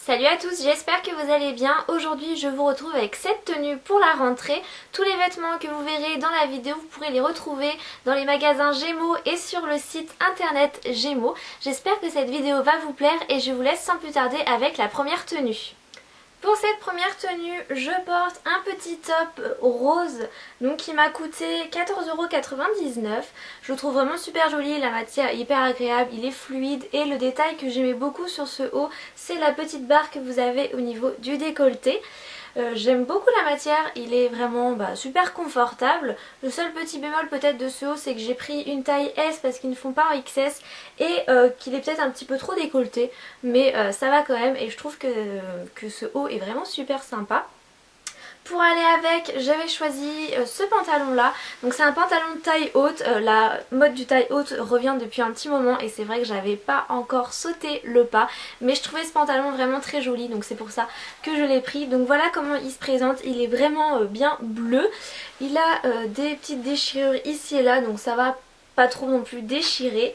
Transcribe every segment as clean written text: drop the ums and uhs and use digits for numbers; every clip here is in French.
Salut à tous, j'espère que vous allez bien. Aujourd'hui je vous retrouve avec cette tenue pour la rentrée. Tous les vêtements que vous verrez dans la vidéo, vous pourrez les retrouver dans les magasins Gémeaux et sur le site internet Gémeaux. J'espère que cette vidéo va vous plaire et je vous laisse sans plus tarder avec la première tenue. Pour cette première tenue, je porte un petit top rose donc qui m'a coûté 14,99 €. Je le trouve vraiment super joli, la matière est hyper agréable, il est fluide et le détail que j'aimais beaucoup sur ce haut, c'est la petite barre que vous avez au niveau du décolleté. J'aime beaucoup la matière, il est vraiment super confortable. Le seul petit bémol peut-être de ce haut, c'est que j'ai pris une taille S parce qu'ils ne font pas en XS et qu'il est peut-être un petit peu trop décolleté, mais ça va quand même et je trouve que ce haut est vraiment super sympa. Pour aller avec, j'avais choisi ce pantalon là, donc c'est un pantalon de taille haute, la mode du taille haute revient depuis un petit moment et c'est vrai que j'avais pas encore sauté le pas, mais je trouvais ce pantalon vraiment très joli donc c'est pour ça que je l'ai pris. Donc voilà comment il se présente, il est vraiment bien bleu, il a des petites déchirures ici et là donc ça va pas trop non plus déchirer.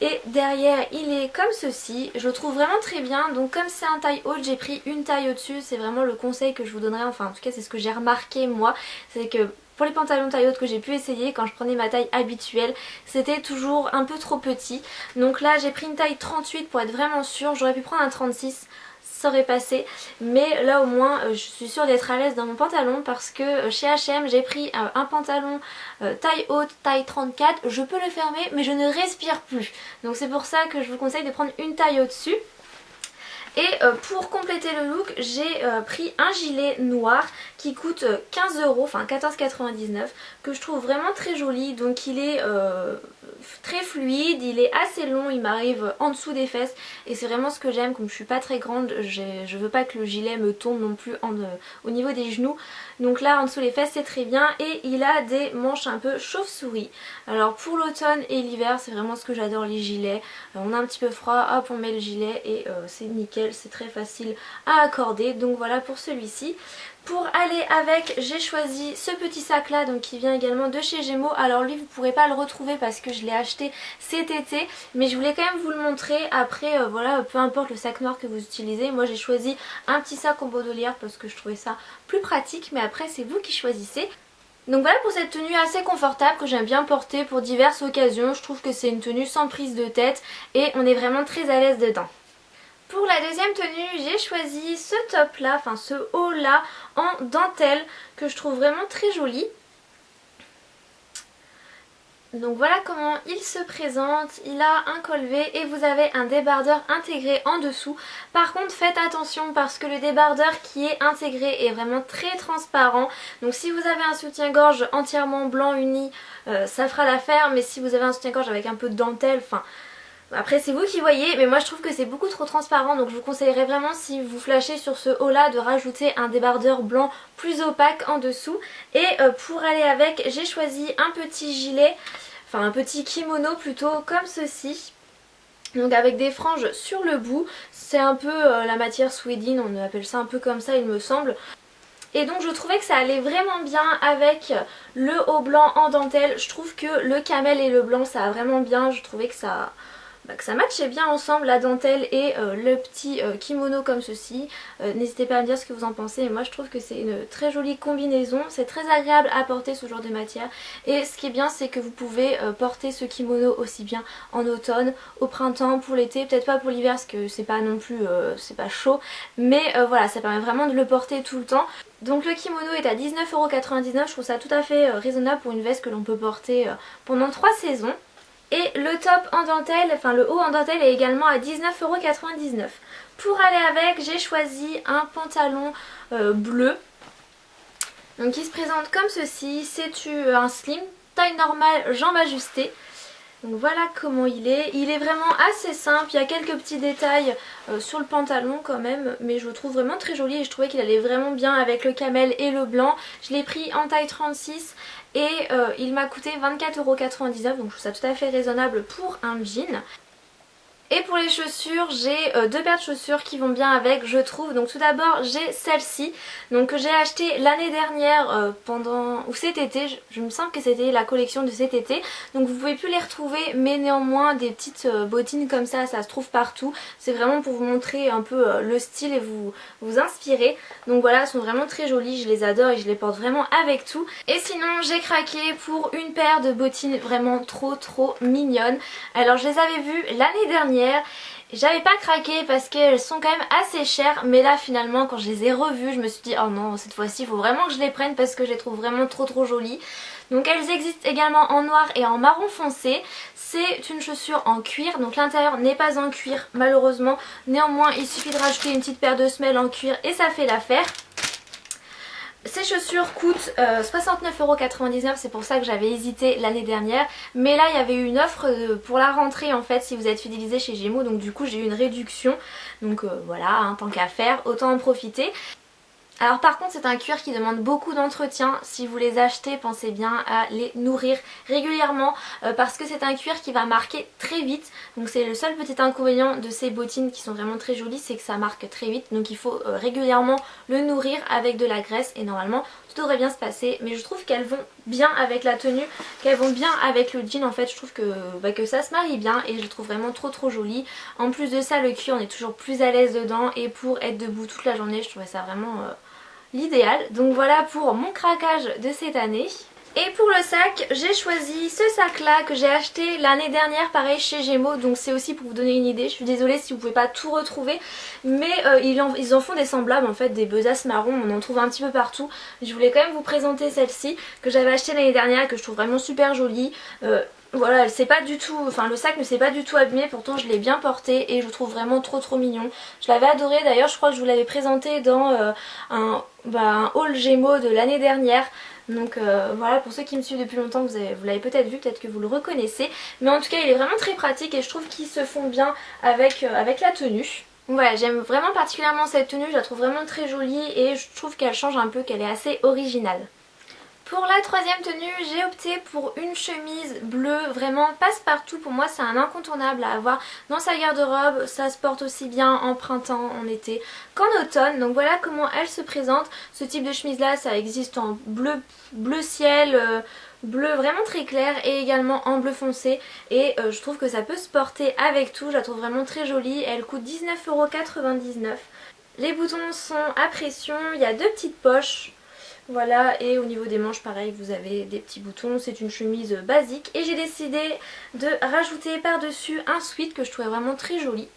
Et derrière il est comme ceci, je le trouve vraiment très bien, donc comme c'est un taille haute j'ai pris une taille au-dessus, c'est vraiment le conseil que je vous donnerais, enfin en tout cas c'est ce que j'ai remarqué moi, c'est que pour les pantalons taille haute que j'ai pu essayer, quand je prenais ma taille habituelle, c'était toujours un peu trop petit, donc là j'ai pris une taille 38 pour être vraiment sûre, j'aurais pu prendre un 36, ça aurait passé, mais là au moins je suis sûre d'être à l'aise dans mon pantalon parce que chez H&M j'ai pris un pantalon taille haute, taille 34, je peux le fermer mais je ne respire plus, donc c'est pour ça que je vous conseille de prendre une taille au-dessus. Et pour compléter le look, j'ai pris un gilet noir qui coûte 15 €, enfin 14,99 €, que je trouve vraiment très joli. Donc il est très fluide, il est assez long, il m'arrive en dessous des fesses et c'est vraiment ce que j'aime. Comme je suis pas très grande, je veux pas que le gilet me tombe non plus au niveau des genoux. Donc là en dessous les fesses c'est très bien et il a des manches un peu chauve-souris. Alors pour l'automne et l'hiver c'est vraiment ce que j'adore, les gilets. On a un petit peu froid, hop on met le gilet et c'est nickel, c'est très facile à accorder. Donc voilà pour celui-ci. Pour aller avec, j'ai choisi ce petit sac là donc qui vient également de chez Gémeaux. Alors lui vous pourrez pas le retrouver parce que je l'ai acheté cet été, mais je voulais quand même vous le montrer. Après voilà, peu importe le sac noir que vous utilisez, moi j'ai choisi un petit sac en bandoulière parce que je trouvais ça plus pratique, mais après c'est vous qui choisissez. Donc voilà pour cette tenue assez confortable que j'aime bien porter pour diverses occasions. Je trouve que c'est une tenue sans prise de tête et on est vraiment très à l'aise dedans. Pour la deuxième tenue, j'ai choisi ce top là, enfin ce haut là en dentelle que je trouve vraiment très joli. Donc voilà comment il se présente, il a un col V et vous avez un débardeur intégré en dessous. Par contre faites attention parce que le débardeur qui est intégré est vraiment très transparent. Donc si vous avez un soutien-gorge entièrement blanc uni, ça fera l'affaire, mais si vous avez un soutien-gorge avec un peu de dentelle, enfin... Après c'est vous qui voyez, mais moi je trouve que c'est beaucoup trop transparent, donc je vous conseillerais vraiment si vous flashez sur ce haut là de rajouter un débardeur blanc plus opaque en dessous. Et pour aller avec, j'ai choisi un petit gilet, enfin un petit kimono plutôt comme ceci. Donc avec des franges sur le bout, c'est un peu la matière suédine, on appelle ça un peu comme ça il me semble. Et donc je trouvais que ça allait vraiment bien avec le haut blanc en dentelle. Je trouve que le camel et le blanc ça va vraiment bien, je trouvais que ça matchait bien ensemble, la dentelle et le petit kimono comme ceci. N'hésitez pas à me dire ce que vous en pensez, mais moi je trouve que c'est une très jolie combinaison, c'est très agréable à porter ce genre de matière. Et ce qui est bien c'est que vous pouvez porter ce kimono aussi bien en automne, au printemps, pour l'été, peut-être pas pour l'hiver parce que c'est pas non plus, c'est pas chaud, mais voilà, ça permet vraiment de le porter tout le temps. Donc le kimono est à 19,99 €, je trouve ça tout à fait raisonnable pour une veste que l'on peut porter pendant 3 saisons. Et le top en dentelle, enfin le haut en dentelle est également à 19,99 €. Pour aller avec, j'ai choisi un pantalon bleu. Donc qui se présente comme ceci, c'est un slim, taille normale, jambes ajustées. Donc voilà comment il est. Il est vraiment assez simple, il y a quelques petits détails sur le pantalon quand même, mais je le trouve vraiment très joli et je trouvais qu'il allait vraiment bien avec le camel et le blanc. Je l'ai pris en taille 36 et il m'a coûté 24,99 €, donc je trouve ça tout à fait raisonnable pour un jean. Et pour les chaussures, j'ai deux paires de chaussures qui vont bien avec, je trouve. Donc tout d'abord j'ai celle-ci, donc que j'ai acheté l'année dernière ou cet été, je me semble que c'était la collection de cet été. Donc vous pouvez plus les retrouver, mais néanmoins des petites bottines comme ça se trouve partout. C'est vraiment pour vous montrer un peu le style et vous inspirer. Donc voilà, elles sont vraiment très jolies, je les adore et je les porte vraiment avec tout. Et sinon j'ai craqué pour une paire de bottines vraiment trop mignonnes. Alors je les avais vues l'année dernière. J'avais pas craqué parce qu'elles sont quand même assez chères, mais là finalement quand je les ai revues je me suis dit oh non, cette fois-ci il faut vraiment que je les prenne parce que je les trouve vraiment trop jolies. Donc elles existent également en noir et en marron foncé. C'est une chaussure en cuir, donc l'intérieur n'est pas en cuir malheureusement, néanmoins il suffit de rajouter une petite paire de semelles en cuir et ça fait l'affaire. Ces chaussures coûtent 69,99€, c'est pour ça que j'avais hésité l'année dernière. Mais là il y avait eu une offre pour la rentrée en fait si vous êtes fidélisé chez Gémeaux. Donc du coup j'ai eu une réduction. Donc voilà, hein, tant qu'à faire, autant en profiter. Alors par contre c'est un cuir qui demande beaucoup d'entretien. Si vous les achetez, pensez bien à les nourrir régulièrement parce que c'est un cuir qui va marquer très vite. Donc c'est le seul petit inconvénient de ces bottines qui sont vraiment très jolies, c'est que ça marque très vite. Donc il faut régulièrement le nourrir avec de la graisse et normalement tout devrait bien se passer. Mais je trouve qu'elles vont bien avec la tenue, qu'elles vont bien avec le jean. En fait je trouve que ça se marie bien et je les trouve vraiment trop jolies. En plus de ça le cuir on est toujours plus à l'aise dedans et pour être debout toute la journée je trouvais ça vraiment l'idéal. Donc voilà pour mon craquage de cette année. Et pour le sac, j'ai choisi ce sac là que j'ai acheté l'année dernière pareil chez Gémeaux. Donc c'est aussi pour vous donner une idée. Je suis désolée si vous pouvez pas tout retrouver, mais ils en font des semblables en fait, des besaces marron, on en trouve un petit peu partout. Je voulais quand même vous présenter celle-ci que j'avais achetée l'année dernière et que je trouve vraiment super jolie. Voilà, elle s'est pas du tout, enfin le sac ne s'est pas du tout abîmé, pourtant je l'ai bien porté et je le trouve vraiment trop mignon. Je l'avais adoré, d'ailleurs je crois que je vous l'avais présenté dans un haul Gémeaux de l'année dernière. Donc voilà, pour ceux qui me suivent depuis longtemps, vous l'avez peut-être vu, peut-être que vous le reconnaissez. Mais en tout cas il est vraiment très pratique et je trouve qu'ils se font bien avec la tenue. Voilà, j'aime vraiment particulièrement cette tenue, je la trouve vraiment très jolie et je trouve qu'elle change un peu, qu'elle est assez originale. Pour la troisième tenue, j'ai opté pour une chemise bleue, vraiment passe-partout. Pour moi c'est un incontournable à avoir dans sa garde-robe. Ça se porte aussi bien en printemps, en été qu'en automne. Donc voilà comment elle se présente. Ce type de chemise là, ça existe en bleu ciel, bleu vraiment très clair et également en bleu foncé. Et je trouve que ça peut se porter avec tout. Je la trouve vraiment très jolie. Elle coûte 19,99€. Les boutons sont à pression, il y a deux petites poches. Voilà, et au niveau des manches pareil vous avez des petits boutons, c'est une chemise basique et j'ai décidé de rajouter par dessus un sweat que je trouvais vraiment très joli.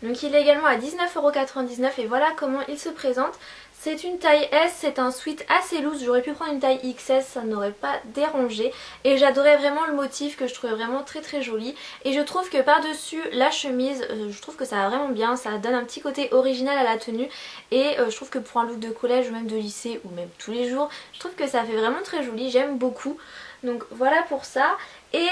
Donc il est également à 19,99€ et voilà comment il se présente. C'est une taille S, c'est un sweat assez loose, j'aurais pu prendre une taille XS, ça n'aurait pas dérangé. Et j'adorais vraiment le motif que je trouvais vraiment très joli. Et je trouve que par dessus la chemise, je trouve que ça va vraiment bien, ça donne un petit côté original à la tenue. Et je trouve que pour un look de collège ou même de lycée ou même tous les jours, je trouve que ça fait vraiment très joli, j'aime beaucoup. Donc voilà pour ça. Et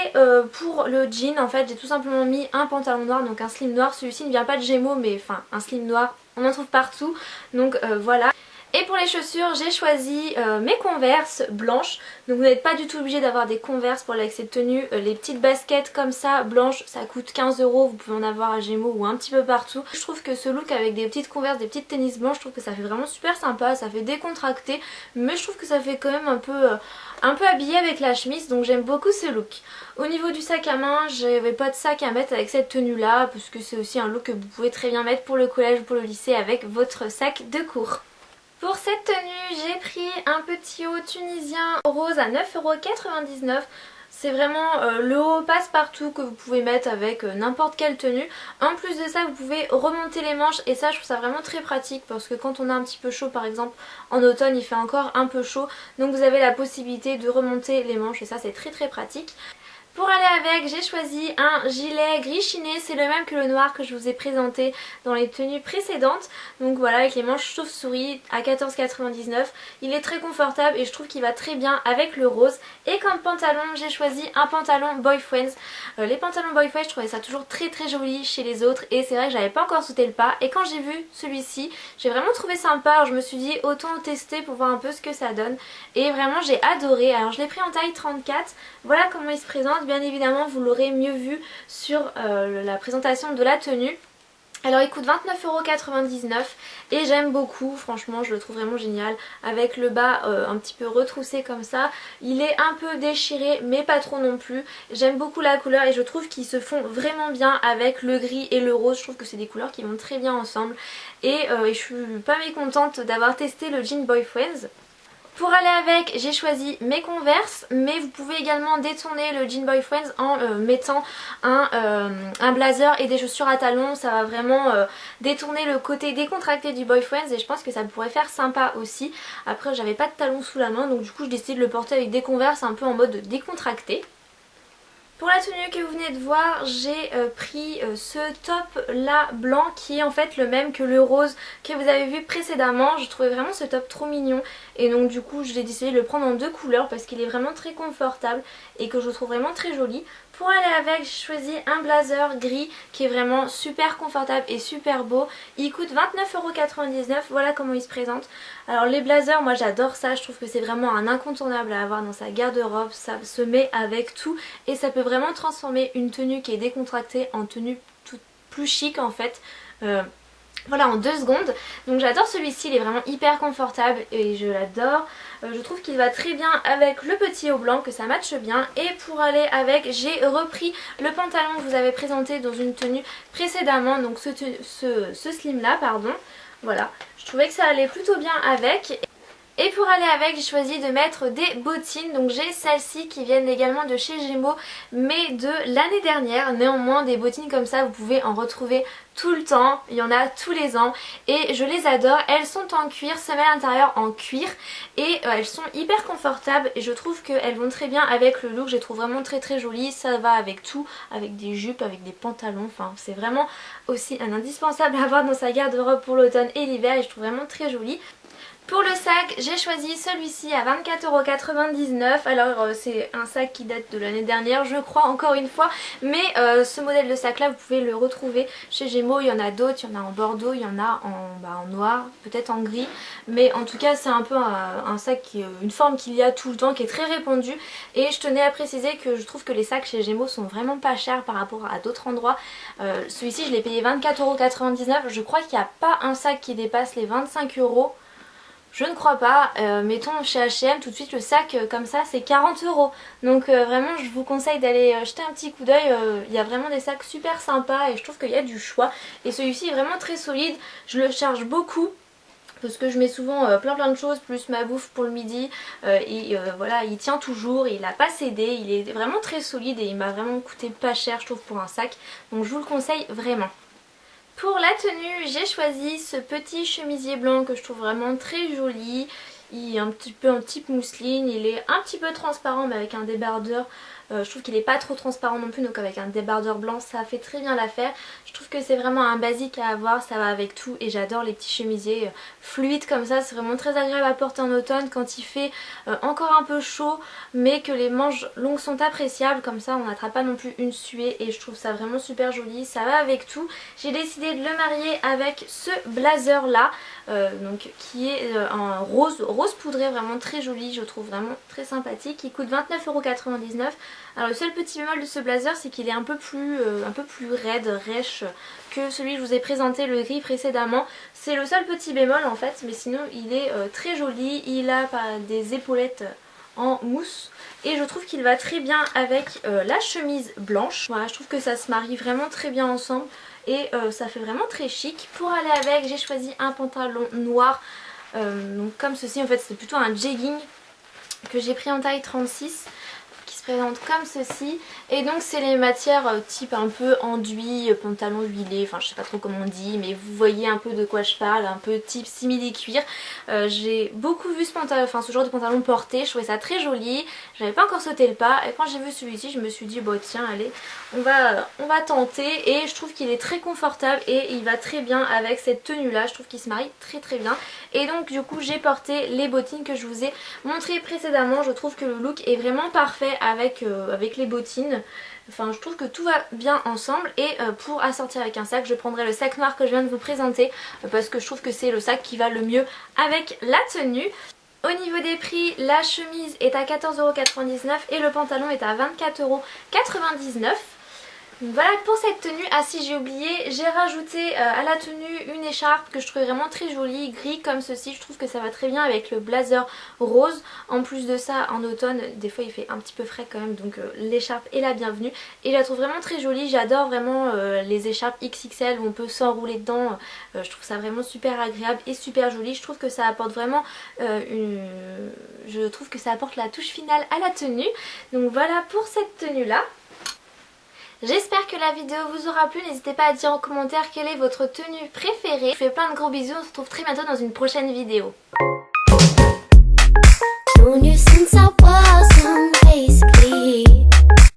pour le jean en fait j'ai tout simplement mis un pantalon noir, donc un slim noir. Celui-ci ne vient pas de Gémeaux mais enfin un slim noir on en trouve partout. Donc voilà. Et pour les chaussures j'ai choisi mes Converse blanches. Donc vous n'êtes pas du tout obligé d'avoir des Converse pour aller avec cette tenue. Les petites baskets comme ça blanches ça coûte 15€. Vous pouvez en avoir à Gémeaux ou un petit peu partout. Je trouve que ce look avec des petites Converse, des petites tennis blanches, je trouve que ça fait vraiment super sympa. Ça fait décontracté mais je trouve que ça fait quand même un peu habillé avec la chemise. Donc j'aime beaucoup ce look. Au niveau du sac à main, j'avais pas de sac à mettre avec cette tenue là parce que c'est aussi un look que vous pouvez très bien mettre pour le collège ou pour le lycée avec votre sac de cours. Pour cette tenue, j'ai pris un petit haut tunisien rose à 9,99€. C'est vraiment le haut passe-partout que vous pouvez mettre avec n'importe quelle tenue. En plus de ça, vous pouvez remonter les manches et ça, je trouve ça vraiment très pratique parce que quand on a un petit peu chaud, par exemple en automne, il fait encore un peu chaud. Donc vous avez la possibilité de remonter les manches et ça, c'est très pratique. Pour aller avec, j'ai choisi un gilet gris chiné, c'est le même que le noir que je vous ai présenté dans les tenues précédentes. Donc voilà, avec les manches chauve-souris à 14,99€. Il est très confortable et je trouve qu'il va très bien avec le rose. Et comme pantalon, j'ai choisi un pantalon Boyfriends. Les pantalons Boyfriends, je trouvais ça toujours très joli chez les autres et c'est vrai que j'avais pas encore sauté le pas. Et quand j'ai vu celui-ci, j'ai vraiment trouvé sympa. Alors je me suis dit autant tester pour voir un peu ce que ça donne. Et vraiment j'ai adoré. Alors je l'ai pris en taille 34. Voilà comment il se présente. marque, bien évidemment vous l'aurez mieux vu sur la présentation de la tenue. Alors il coûte 29,99€ et j'aime beaucoup, franchement je le trouve vraiment génial, avec le bas un petit peu retroussé comme ça. Il est un peu déchiré mais pas trop non plus. J'aime beaucoup la couleur et je trouve qu'ils se font vraiment bien avec le gris et le rose. Je trouve que c'est des couleurs qui vont très bien ensemble et je suis pas mécontente d'avoir testé le jean Boyfriends. Pour aller avec, j'ai choisi mes Converse, mais vous pouvez également détourner le jean Boyfriends en mettant un blazer et des chaussures à talons. Ça va vraiment détourner le côté décontracté du Boyfriends et je pense que ça pourrait faire sympa aussi. Après j'avais pas de talons sous la main donc du coup j'ai décidé de le porter avec des Converse un peu en mode décontracté. Pour la tenue que vous venez de voir, j'ai pris ce top là blanc qui est en fait le même que le rose que vous avez vu précédemment. Je trouvais vraiment ce top trop mignon et donc du coup j'ai décidé de le prendre en deux couleurs parce qu'il est vraiment très confortable et que je trouve vraiment très joli. Pour aller avec, j'ai choisi un blazer gris qui est vraiment super confortable et super beau. Il coûte 29,99€, voilà comment il se présente. Alors les blazers, moi j'adore ça, je trouve que c'est vraiment un incontournable à avoir dans sa garde-robe. Ça se met avec tout et ça peut vraiment transformer une tenue qui est décontractée en tenue toute plus chic en fait. Voilà, en 2 secondes. Donc j'adore celui-ci, il est vraiment hyper confortable et je l'adore. Je trouve qu'il va très bien avec le petit haut blanc, que ça matche bien. Et pour aller avec, j'ai repris le pantalon que je vous avais présenté dans une tenue précédemment. Donc ce slim là, pardon. Voilà, je trouvais que ça allait plutôt bien avec. Et pour aller avec, j'ai choisi de mettre des bottines. Donc j'ai celles-ci qui viennent également de chez Gémeaux mais de l'année dernière. Néanmoins des bottines comme ça vous pouvez en retrouver tout le temps, il y en a tous les ans et je les adore. Elles sont en cuir, semelle à l'intérieur en cuir et elles sont hyper confortables et je trouve qu'elles vont très bien avec le look. Je les trouve vraiment très très jolies, ça va avec tout, avec des jupes, avec des pantalons, enfin c'est vraiment aussi un indispensable à avoir dans sa garde-robe pour l'automne et l'hiver et je trouve vraiment très joli. Pour le sac, j'ai choisi celui-ci à 24,99€. Alors c'est un sac qui date de l'année dernière je crois encore une fois. Mais ce modèle de sac là vous pouvez le retrouver chez Gémeaux. Il y en a d'autres, il y en a en bordeaux, il y en a en noir, peut-être en gris. Mais en tout cas c'est un peu un sac qui est une forme qu'il y a tout le temps, qui est très répandue. Et je tenais à préciser que je trouve que les sacs chez Gémeaux sont vraiment pas chers par rapport à d'autres endroits. Celui-ci je l'ai payé 24,99€. Je crois qu'il n'y a pas un sac qui dépasse les 25€. Je ne crois pas, mettons chez H&M tout de suite le sac comme ça c'est 40€. Donc vraiment je vous conseille d'aller jeter un petit coup d'œil, il y a vraiment des sacs super sympas et je trouve qu'il y a du choix. Et celui-ci est vraiment très solide, je le charge beaucoup parce que je mets souvent plein de choses plus ma bouffe pour le midi et voilà il tient toujours, il n'a pas cédé, il est vraiment très solide et il m'a vraiment coûté pas cher je trouve pour un sac. Donc je vous le conseille vraiment. Pour la tenue, j'ai choisi ce petit chemisier blanc que je trouve vraiment très joli. Il est un petit peu en type mousseline, il est un petit peu transparent mais avec un débardeur. Je trouve qu'il est pas trop transparent non plus donc avec un débardeur blanc ça fait très bien l'affaire. Je trouve que c'est vraiment un basique à avoir, ça va avec tout et j'adore les petits chemisiers fluides comme ça. C'est vraiment très agréable à porter en automne quand il fait encore un peu chaud mais que les manches longues sont appréciables. Comme ça on n'attrape pas non plus une suée et je trouve ça vraiment super joli, ça va avec tout. J'ai décidé de le marier avec ce blazer là donc qui est en rose poudré, vraiment très joli, je trouve vraiment très sympathique. Il coûte 29,99€. Alors le seul petit bémol de ce blazer c'est qu'il est un peu plus raide, rêche que celui que je vous ai présenté, le gris précédemment. C'est le seul petit bémol en fait mais sinon il est très joli. Il a des épaulettes en mousse et je trouve qu'il va très bien avec la chemise blanche. Voilà, je trouve que ça se marie vraiment très bien ensemble et ça fait vraiment très chic. Pour aller avec j'ai choisi un pantalon noir donc comme ceci, en fait c'est plutôt un jegging que j'ai pris en taille 36 qui se présente comme ceci et donc c'est les matières type un peu enduit, pantalon huilé, enfin je sais pas trop comment on dit mais vous voyez un peu de quoi je parle, un peu type simili cuir. J'ai beaucoup vu ce genre de pantalon porté, je trouvais ça très joli, j'avais pas encore sauté le pas et quand j'ai vu celui-ci je me suis dit bon tiens allez on va tenter et je trouve qu'il est très confortable et il va très bien avec cette tenue là, je trouve qu'il se marie très bien et donc du coup j'ai porté les bottines que je vous ai montrées précédemment. Je trouve que le look est vraiment parfait avec les bottines. Enfin je trouve que tout va bien ensemble et pour assortir avec un sac je prendrai le sac noir que je viens de vous présenter parce que je trouve que c'est le sac qui va le mieux avec la tenue. Au niveau des prix, la chemise est à 14,99 € et le pantalon est à 24,99 €. Voilà pour cette tenue. Ah si, j'ai oublié, j'ai rajouté à la tenue une écharpe que je trouvais vraiment très jolie, gris comme ceci. Je trouve que ça va très bien avec le blazer rose. En plus de ça, en automne, des fois il fait un petit peu frais quand même, donc l'écharpe est la bienvenue. Et je la trouve vraiment très jolie. J'adore vraiment les écharpes XXL où on peut s'enrouler dedans. Je trouve ça vraiment super agréable et super joli. Je trouve que ça apporte vraiment je trouve que ça apporte la touche finale à la tenue. Donc voilà pour cette tenue là. J'espère que la vidéo vous aura plu, n'hésitez pas à dire en commentaire quelle est votre tenue préférée. Je vous fais plein de gros bisous, on se retrouve très bientôt dans une prochaine vidéo.